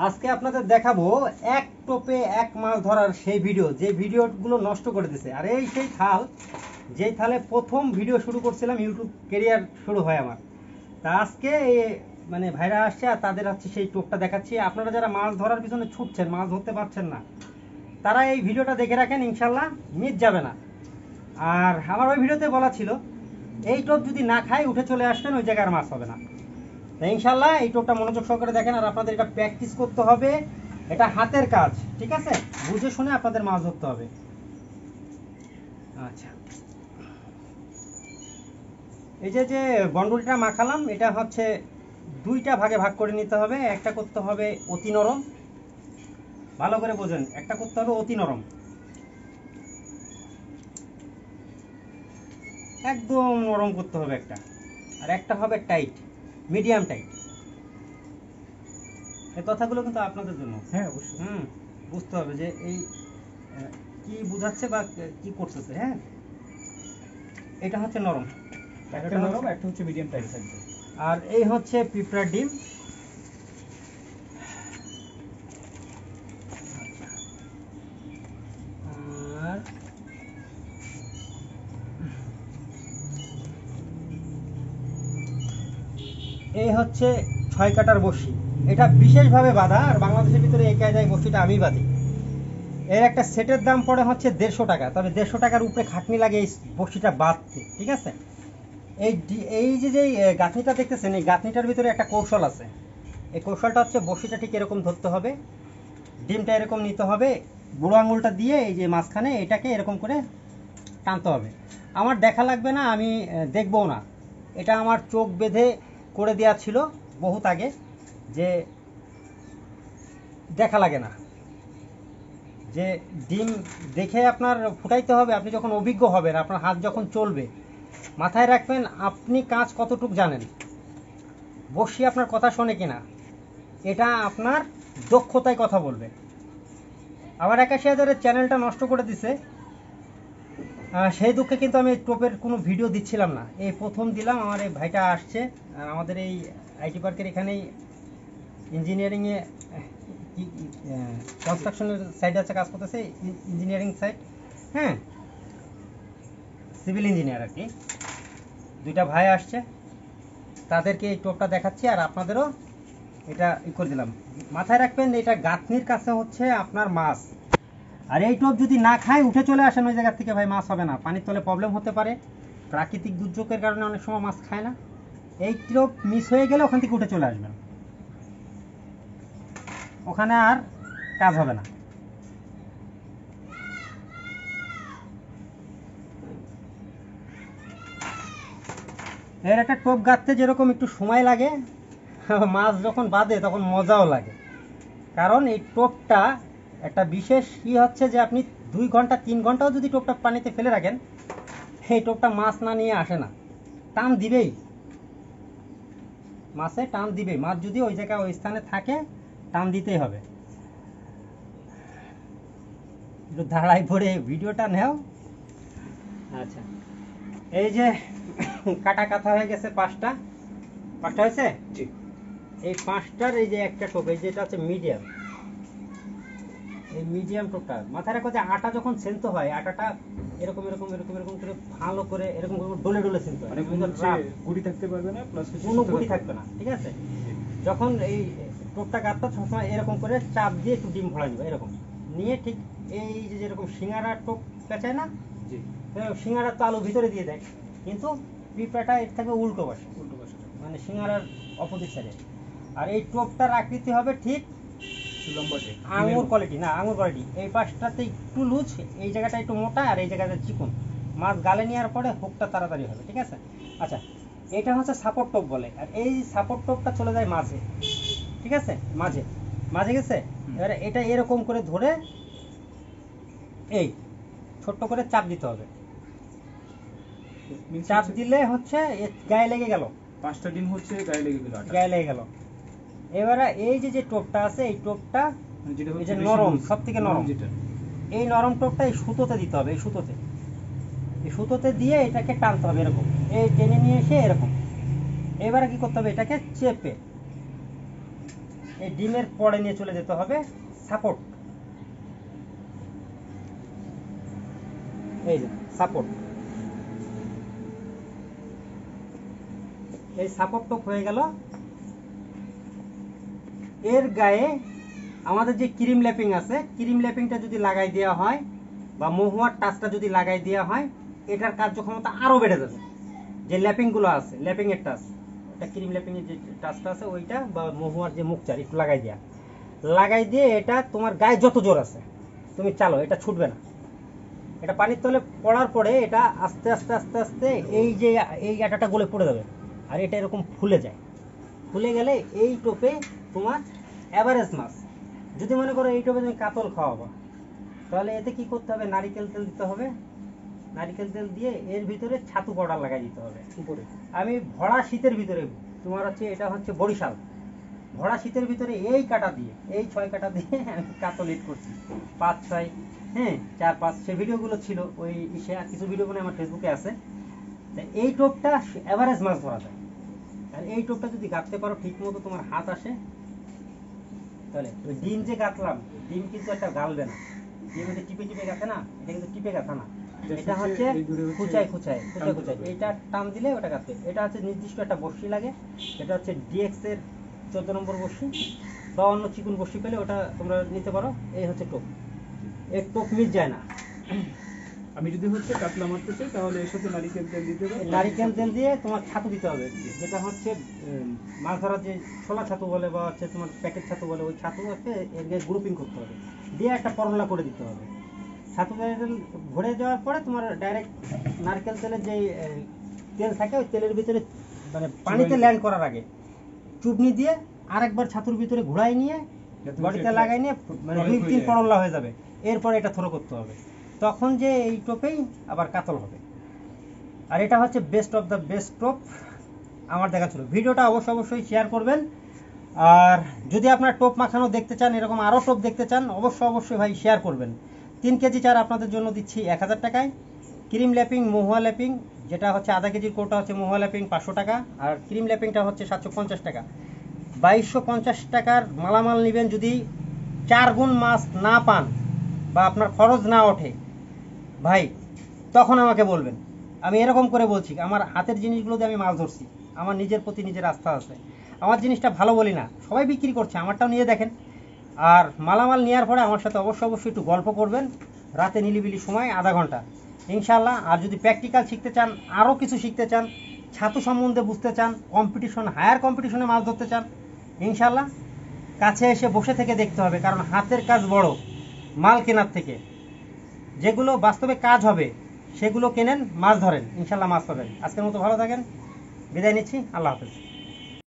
আজকে আপনাদের দেখাবো এক টোপে এক মাছ ধরার সেই ভিডিও, যে ভিডিওগুলো নষ্ট করে দিছে। আর এই সেই থাল, যেই থালে প্রথম ভিডিও শুরু করছিলাম, ইউটিউব ক্যারিয়ার শুরু হয় আমার। তা আজকে মানে ভাইরা আসছে আর তাদের হচ্ছে সেই টোপটা দেখাচ্ছি। আপনারা যারা মাছ ধরার পিছনে ছুটছেন, মাছ ধরতে পারছেন না, তারা এই ভিডিওটা দেখে রাখেন, ইনশাল্লাহ মিস যাবে না। আর আমার ওই ভিডিওতে বলা ছিল এই টোপ যদি না খায় উঠে চলে আসবেন, ওই জায়গায় আর মাছ হবে না। ইনশাল্লাহ এই টোপটা মনোযোগ সহকারে দেখেন। আর আপনাদের এটা প্র্যাকটিস করতে হবে, এটা হাতের কাজ, ঠিক আছে? বুঝে শুনে আপনাদের মাছ ধরতে হবে। আচ্ছা, এই যে গন্ডুলিটা মাখালাম, এটা হচ্ছে দুইটা ভাগে ভাগ করে নিতে হবে। একটা করতে হবে অতি নরম, ভালো করে বোঝেন, একটা করতে হবে অতি নরম, একদম নরম করতে হবে একটা। আর একটা হবে টাইট, মিডিয়াম টাইট। এই কথাগুলো কিন্তু আপনাদের জন্য। হ্যাঁ অবশ্যই। বুঝতে হবে যে এই কি বুঝাচ্ছে বা কি করতেছে। হ্যাঁ, এটা হচ্ছে নরম, একটা নরম, একটা হচ্ছে মিডিয়াম টাইট থাকবে। আর এই হচ্ছে পিঁপড়ার ডিম। আর এই হচ্ছে 6 কাটার বড়শি। এটা বিশেষভাবে বাঁধা, আর বাংলাদেশের ভিতরে এই কায়দায় বড়শিটা আমি বাঁধি। এর একটা সেটের দাম পড়ে হচ্ছে 150 টাকা, তবে 150 টাকার উপরে খাটনি লাগে এই বড়শিটা বাঁধতে, ঠিক আছে? এই যে গাঁথনিটা দেখতেছেন, এই গাঁথনিটার ভিতরে একটা কৌশল আছে। এই কৌশলটা হচ্ছে বড়শিটা ঠিক এরকম ধরতে হবে, ডিমটা এরকম নিতে হবে, বুড়ো আঙুলটা দিয়ে এই যে মাঝখানে এটাকে এরকম করে টানতে হবে। আমার দেখা লাগবে না, আমি দেখবও না। এটা আমার চোখ বেঁধে করে দেওয়া ছিল বহুত আগে, যে দেখা লাগে না, যে ডিম দেখে আপনার ফুটাইতে হবে। আপনি যখন অভিজ্ঞ হবেন, আপনার হাত যখন চলবে, মাথায় রাখবেন আপনি কাজ কতটুক জানেন, বসি আপনার কথা শোনে কিনা, এটা আপনার দক্ষতায় কথা বলবে। আবার 81,000-এর চ্যানেলটা নষ্ট করে দিছে, সেই দুঃখে কিন্তু আমি টোপের কোনো ভিডিও দিচ্ছিলাম না। এই প্রথম দিলাম। আমার এই ভাইটা আসছে আমাদের এই আইটি পার্কের এখানেই, ইঞ্জিনিয়ারিংয়ে কনস্ট্রাকশনের সাইডে আছে, কাজ করতেছে, ইঞ্জিনিয়ারিং সাইড। হ্যাঁ, সিভিল ইঞ্জিনিয়ার আর কি। দুইটা ভাই আসছে, তাদেরকে এই টোপটা দেখাচ্ছি, আর আপনাদেরও এটা করে দিলাম। মাথায় রাখবেন এটা গাঁথনির কাছে হচ্ছে আপনার মাছ। আর এই টোপ যদি না খায় উঠে চলে আসেন ওই জায়গা থেকে, ভাই মাছ হবে না। পানির তলে প্রবলেম হতে পারে, প্রাকৃতিক দুর্যোগের কারণে অনেক সময় মাছ খায় না। এই টোপ মিস হয়ে গেলে ওখান থেকে উঠে চলে আসবেন, ওখানে আর কাজ হবে না। এর একটা টোপ গাঁথতে যেরকম একটু সময় লাগে, মাছ যখন বাঁধে তখন মজাও লাগে। কারণ এই টোপটা একটা বিশেষ কি হচ্ছে, যে আপনি 2 ঘন্টা 3 ঘন্টাও যদি টোপটা পানিতে ফেলে রাখেন, এই টোপটা মাছ না নিয়ে আসে না, টান দিবেই, মাছে টান দিবে। মাছ যদি ওই জায়গায় ওই স্থানে থাকে, টান দিতেই হবে। একটু দাঁড়াই পড়ে ভিডিওটা নেও। আচ্ছা, এই যে কাটা কাটা হয়ে গেছে, পাঁচটা হয়েছে। এই 5টার এই যে একটা টোপ, এই যেটা হচ্ছে মিডিয়াম, এই মিডিয়াম টোপটা মাথায় রাখো যে আটা যখন সেনতে হয়, আটাটা এরকম এরকম এরকম এরকম করে ভালো করে এরকম করে ডলে ডলে সেনতে হয়, গুড়ি থাকতে পারবে না, প্লাস কোনো গুড়ি থাকবে না, ঠিক আছে? যখন এই টোপটা গাঁথতে সবসময় এরকম করে চাপ দিয়ে একটু ডিম ভরা দিবে, এরকম নিয়ে ঠিক এই যে যেরকম সিঙ্গারা টোপ পেঁচায় না, সিঙ্গারার তো আলু ভিতরে দিয়ে দেয়, কিন্তু পিঁপড়াটা এর থেকে উল্টো বসে, মানে সিঙ্গারার অপোজিট সাইডে। আর এই টোপটার আকৃতি হবে ঠিক আঙুর কোয়ালিটি, না আঙুর কোয়ালিটি। এই পাশটাতে একটু লুজ, এই জায়গাটা একটু মোটা, আর এই জায়গাটা চিকন। মাছ গালে নেওয়ার পরে হুকটা তাড়াতাড়ি হবে, ঠিক আছে? আচ্ছা, এটা হচ্ছে সাপোর্ট টোপ বলে। আর এই সাপোর্ট টোপটা চলে যায় মাঝে, ঠিক আছে? মাঝে গেছে। এবারে এটা এরকম করে ধরে এই ছোট্ট করে চাপ দিতে হবে। চাপ দিলে হচ্ছে গায়ে লেগে গেল, 5টা ডিম হচ্ছে গায়ে লেগে গেল। এবারে এই যে টোপটা আছে, এই টোপটা এই যে নরম, সব থেকে নরম যেটা, এই নরম টোপটা এই সুতোতে দিতে হবে। এই সুতোতে দিয়ে এটাকে টানতে হবে, এরকম এই টেনে নিয়ে এসে এরকম। এবারে কি করতে হবে, এটাকে চেপে এই ডিমের পরে নিয়ে চলে যেতে হবে সাপোর্ট। এই যে সাপোর্ট, এই সাপোর্ট টোপ হয়ে গেল। এর গায়ে আমাদের যে ক্রিম ল্যাপিং আছে, ক্রিম ল্যাপিংটা যদি লাগাই দেওয়া হয় বা মহুয়ার টাচটা যদি লাগাই দেওয়া হয়, এটার কার্যক্ষমতা আরো বেড়ে যাবে। যে ল্যাপিংগুলো আছে, ল্যাপিং এর টাচ, এটা ক্রিম ল্যাপিং এর যে টাচটা আছে ওইটা, বা মহুয়ার যে মুখচার একটু লাগাই দিয়ে এটা তোমার গায়ে যত জোর আছে তুমি চালো, এটা ছুটবে না। এটা পানির তলে পড়ার পরে এটা আস্তে আস্তে আস্তে আস্তে এই যে এই আটাটা গলে পড়ে যাবে, আর এটা এরকম ফুলে যায়। ফুলে গেলে এই টোপে তোমার অ্যাভারেজ মাছ, যদি মনে করো এই টোপে তুমি কাতল খাওয়াবা, তাহলে এতে কি করতে হবে, নারিকেল তেল দিতে হবে। নারিকেল তেল দিয়ে এর ভিতরে ছাতু পাউডার লাগাই দিতে হবে উপরে। আমি ভরা শীতের ভিতরে, তোমার হচ্ছে এটা হচ্ছে বরিশাল, ভরা শীতের ভিতরে এই কাটা দিয়ে, এই 6 কাটা দিয়ে আমি কাতল হিট করছি, 5-6, হ্যাঁ 4-5, সে ভিডিওগুলো ছিল ওই ইসে, আর কিছু ভিডিও মানে আমার ফেসবুকে আছে। এই টোপটা এভারেজ মাছ ধরা যায়। আর এই টোপটা যদি গাঁথতে পারো ঠিক মতো, তোমার হাত আসে, তাহলে ওই ডিম যে গাঁথলাম, ডিম কিন্তু একটা গালবে না, ডিম টিপে টিপে গাঁথে না, এটা কিন্তু টিপে গাঁথা না, এটা হচ্ছে খুচায় খুচায় খুচায় খুচায়, এইটা টান দিলে ওটা গাঁথবে। এটা হচ্ছে নির্দিষ্ট একটা বড়শি লাগে, এটা হচ্ছে ডিএক্স এর 14 নম্বর বড়শি, বা অন্য চিকুন বড়শি পেলে ওটা তোমরা নিতে পারো। এই হচ্ছে টোপ, এর টোপ মিট যায় না। আমি যদি হচ্ছে কাতলা মারতে চাই তাহলে এর সাথে নারিকেল তেল দিতে হবে। নারিকেল তেল দিয়ে তোমার ছাতু দিতে হবে, যেটা হচ্ছে মাছ ধরার যে ছোলা ছাতু বলে বা হচ্ছে তোমার প্যাকেট ছাতু বলে, ওই ছাতু হচ্ছে এর গ্রুপিং করতে হবে, দিয়ে একটা পরলা করে দিতে হবে। ছাতু ভরে যাওয়ার পরে তোমার ডাইরেক্ট নারকেল তেলের যে তেল থাকে, ওই তেলের ভিতরে মানে পানিতে ল্যান্ড করার আগে চুবনি দিয়ে আরেকবার ছাতুর ভিতরে ঘোরাই নিয়ে বডিতে লাগাই নিয়ে মানে 2-3 পরলা হয়ে যাবে। এরপর এটা থ্রো করতে হবে, তখন যে এই টোপেই আবার কাতল হবে। আর এটা হচ্ছে বেস্ট অফ দ্য বেস্ট টোপ আমার দেখা ছিল। ভিডিওটা অবশ্যই শেয়ার করবেন। আর যদি আপনার টোপ মাখানো দেখতে চান, এরকম আরও টোপ দেখতে চান, অবশ্যই ভাই শেয়ার করবেন। 3 কেজি চার আপনাদের জন্য দিচ্ছি 1000 টাকায়। ক্রিম ল্যাপিং, মহুয়া ল্যাপিং, যেটা হচ্ছে আধা কেজির কোটা হচ্ছে মহুয়া ল্যাপিং 500 টাকা, আর ক্রিম ল্যাপিংটা হচ্ছে 750 টাকা। 2250 টাকার মালামাল নেবেন। যদি 4 গুণ মাছ না পান বা আপনার খরচ না ওঠে ভাই, তখন আমাকে বলবেন। আমি এরকম করে বলছি, আমার হাতের জিনিসগুলো দিয়ে আমি মাছ ধরছি, আমার নিজের প্রতি নিজের আস্থা আছে। আমার জিনিসটা ভালো বলি না, সবাই বিক্রি করছে, আমারটাও নিয়ে দেখেন। আর মালামাল নেওয়ার পরে আমার সাথে অবশ্যই একটু গল্প করবেন, রাতে নিলিবিলি সময় আধা ঘন্টা ইনশাল্লাহ। আর যদি প্র্যাকটিক্যাল শিখতে চান, আরও কিছু শিখতে চান, ছাতু সম্বন্ধে বুঝতে চান, কম্পিটিশন, হায়ার কম্পিটিশনে মাছ ধরতে চান, ইনশাল্লাহ কাছে এসে বসে থেকে দেখতে হবে। কারণ হাতের কাজ বড় মাল কেনার থেকে। যেগুলো বাস্তবে কাজ হবে সেগুলো কেনেন, মাছ ধরেন, ইনশাল্লাহ মাছ পাবেন। আজকের মতো ভালো থাকেন, বিদায় নিচ্ছি, আল্লাহ হাফেজ।